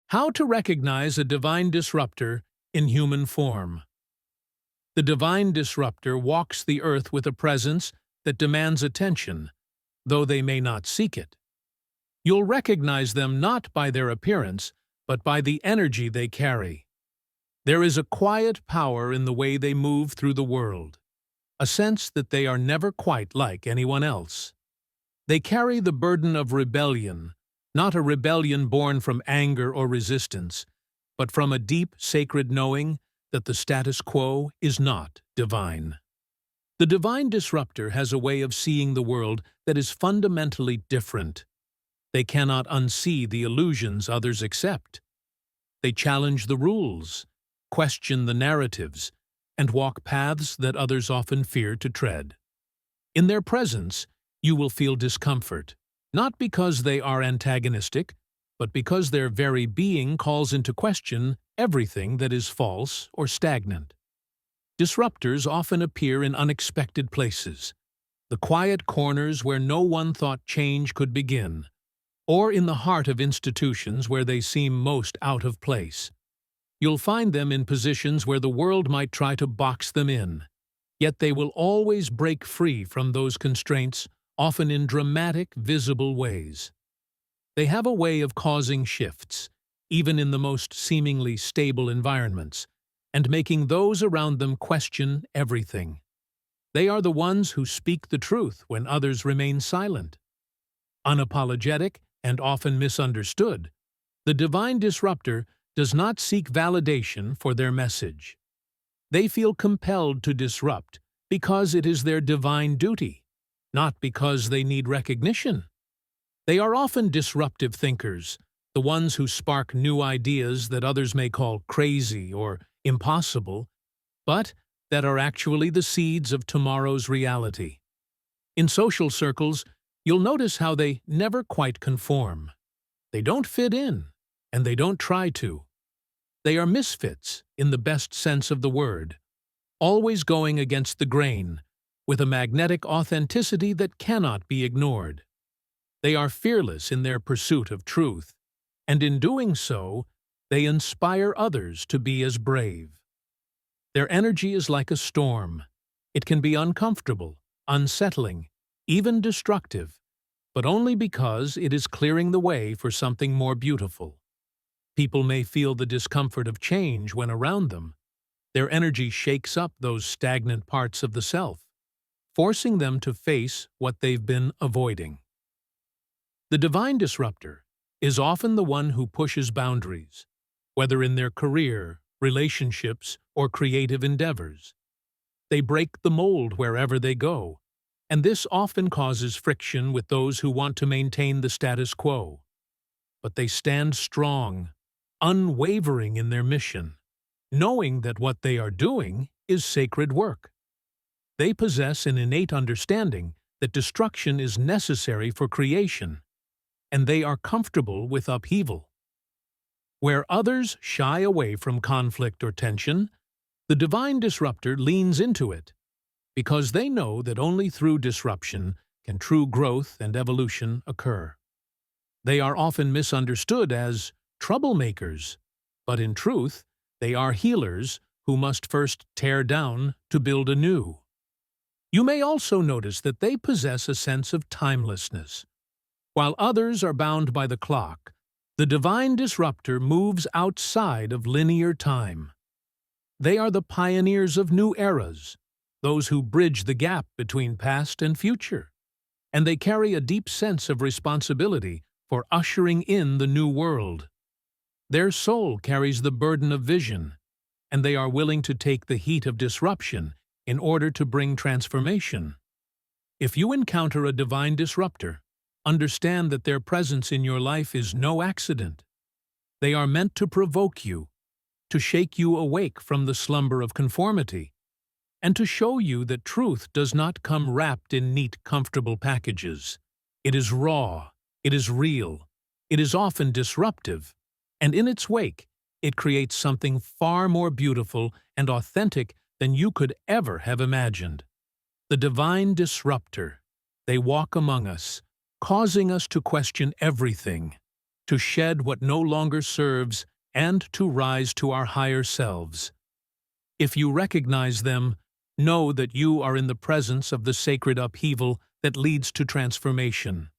How to recognize a divine disruptor in human form. The divine disruptor walks the earth with a presence that demands attention, though they may not seek it. You'll recognize them not by their appearance, but by the energy they carry. There is a quiet power in the way they move through the world, a sense that they are never quite like anyone else. They carry the burden of rebellion, not a rebellion born from anger or resistance, but from a deep, sacred knowing that the status quo is not divine. The divine disruptor has a way of seeing the world that is fundamentally different. They cannot unsee the illusions others accept. They challenge the rules, question the narratives, and walk paths that others often fear to tread. In their presence, you will feel discomfort, not because they are antagonistic, but because their very being calls into question everything that is false or stagnant. Disruptors often appear in unexpected places, the quiet corners where no one thought change could begin, or in the heart of institutions where they seem most out of place. You'll find them in positions where the world might try to box them in, yet they will always break free from those constraints, often in dramatic, visible ways. They have a way of causing shifts, even in the most seemingly stable environments, and making those around them question everything. They are the ones who speak the truth when others remain silent. Unapologetic and often misunderstood, the divine disruptor does not seek validation for their message. They feel compelled to disrupt because it is their divine duty, not because they need recognition. They are often disruptive thinkers, the ones who spark new ideas that others may call crazy or impossible, but that are actually the seeds of tomorrow's reality. In social circles, you'll notice how they never quite conform. They don't fit in, and they don't try to. They are misfits in the best sense of the word, always going against the grain, with a magnetic authenticity that cannot be ignored. They are fearless in their pursuit of truth, and in doing so, they inspire others to be as brave. Their energy is like a storm. It can be uncomfortable, unsettling, even destructive, but only because it is clearing the way for something more beautiful. People may feel the discomfort of change when around them. Their energy shakes up those stagnant parts of the self, forcing them to face what they've been avoiding. The divine disruptor is often the one who pushes boundaries, whether in their career, relationships, or creative endeavors. They break the mold wherever they go, and this often causes friction with those who want to maintain the status quo. But they stand strong, unwavering in their mission, knowing that what they are doing is sacred work. They possess an innate understanding that destruction is necessary for creation, and they are comfortable with upheaval. Where others shy away from conflict or tension, the divine disruptor leans into it, because they know that only through disruption can true growth and evolution occur. They are often misunderstood as troublemakers, but in truth, they are healers who must first tear down to build anew. You may also notice that they possess a sense of timelessness. While others are bound by the clock, the divine disruptor moves outside of linear time. They are the pioneers of new eras, those who bridge the gap between past and future, and they carry a deep sense of responsibility for ushering in the new world. Their soul carries the burden of vision, and they are willing to take the heat of disruption in order to bring transformation. If you encounter a divine disruptor, understand that their presence in your life is no accident. They are meant to provoke you, to shake you awake from the slumber of conformity, and to show you that truth does not come wrapped in neat, comfortable packages. It is raw, it is real, it is often disruptive, and in its wake, it creates something far more beautiful and authentic than you could ever have imagined. The divine disruptor. They walk among us, causing us to question everything, to shed what no longer serves, and to rise to our higher selves. If you recognize them, know that you are in the presence of the sacred upheaval that leads to transformation.